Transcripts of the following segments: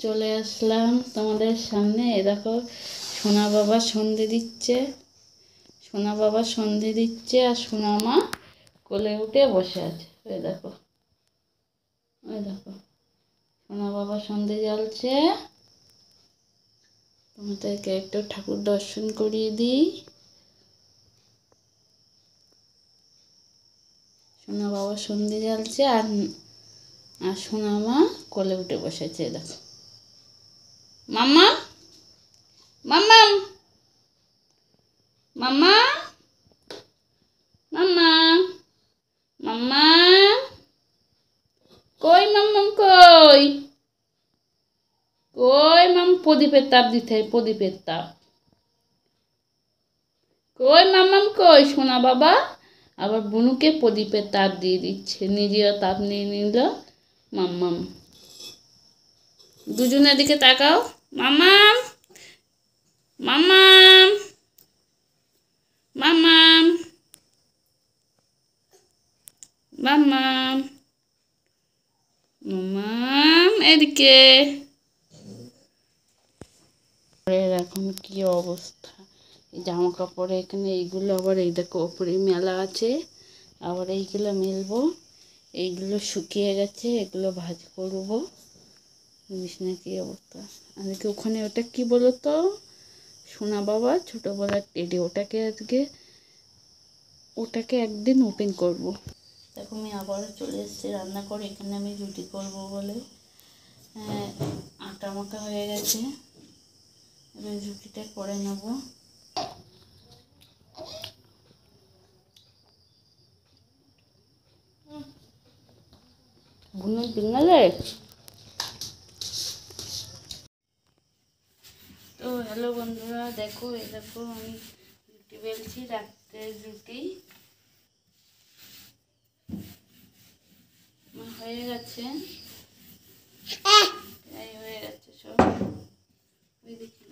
চলে আসলাম তোমাদের সামনে। এ দেখো সোনা বাবা সন্ধে দিচ্ছে, সোনা বাবা সন্ধে দিচ্ছে আর সোনা মা কোলে উঠে বসে আছে। ওই দেখো, ওই দেখো সোনা বাবা সন্ধে জ্বালছে। তোমাদেরকে একটু ঠাকুর দর্শন করিয়ে দিই। সোনা বাবা সন্ধে জ্বালছে আর আর সোনা মা কোলে উঠে বসেছে। দেখো মাম্মা, মাম্মাম, মাম্মা, মাম্মা, মাম্মা, কই মাম্মাম কই, কই মাম, প্রদীপের তাপ দিতে হয়, প্রদীপের তাপ। কই মাম্মাম কই, সোনা বাবা আবার বুনুকে প্রদীপের তাপ দিয়ে দিচ্ছে, নিজেও তাপ নিয়ে নিল। মাম্মাম দুজনের দিকে তাকাও। মাম্মাম, মাম্মাম, মাম্মাম, মাম্মাম, মাম্মাম, এদিকে। এখন কি অবস্থা, এই জামা কাপড় এখানে এইগুলো আবার এই দেখো ওপরে মেলা আছে, আবার এইগুলো মেলবো। এইগুলো শুকিয়ে গেছে, এগুলো ভাজ করবো। বিছনা কি অবস্থা। আজকে ওখানে ওটা কি বলো তো, সোনা বাবা ছোটোবেলার টেডি, ওটাকে একদিন ওপেন করব। দেখো আমি আবারও চলে এসেছি রান্না করে। এখানে আমি রুটি করব বলে আটা মাখা হয়ে গেছে, এবার রুটিটা করে নেব। বুনুর ডিঙ্গালে তো হ্যালো বন্ধুরা, দেখো এই দেখো আমি রুটি বেলছি, রাত্রের রুটি হয়ে গেছে, প্রায় হয়ে গেছে সব। ওই দেখি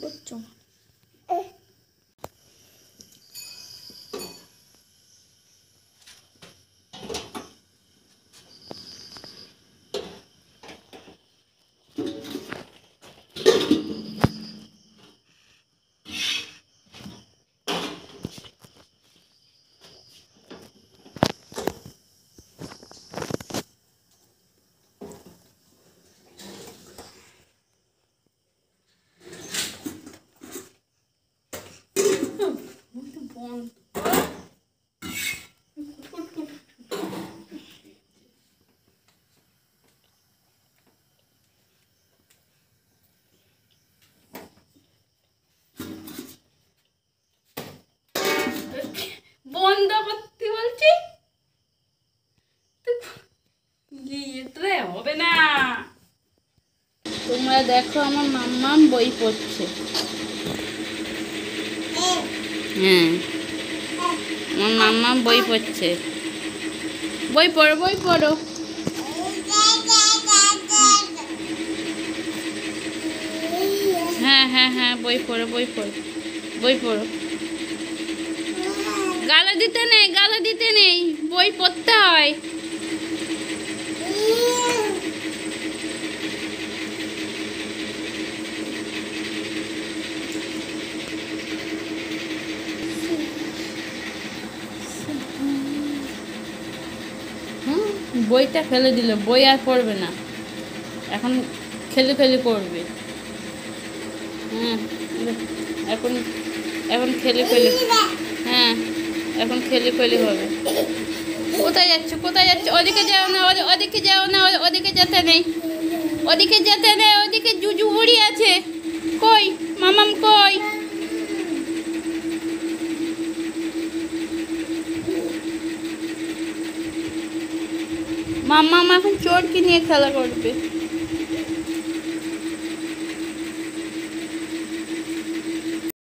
করছো। বন্ধ করতে বলছি, হবে না। তোমরা দেখো আমার মাম্মাম বই পড়ছে। হ্যাঁ আমার মাম্মাম বই পড়ছে। বই পড়ো, বই পড়ো। হ্যাঁ হ্যাঁ হ্যাঁ বই পড়ো, বই পড়ো, বই পড়ো। গালা দিতে নেই, গালা দিতে নেই, বই পড়তে হয়। বইটা ফেলে দিল, বই আর পড়বে না, এখন খেলে খেলে করবে। হ্যাঁ এখন এখন খেলে খেলে, হ্যাঁ এখন খেলে খেলে হবে। কোথায় যাচ্ছ, কোথায় যাচ্ছ? ওদিকে যাও না, ওদিকে যাও না, ওদিকে যেতে নেই, ওদিকে যেতে নেই, ওদিকে জুজু বুড়ি আছে। কই মামাম কই? মাম্মা এখন চোরকে নিয়ে খেলা করবে।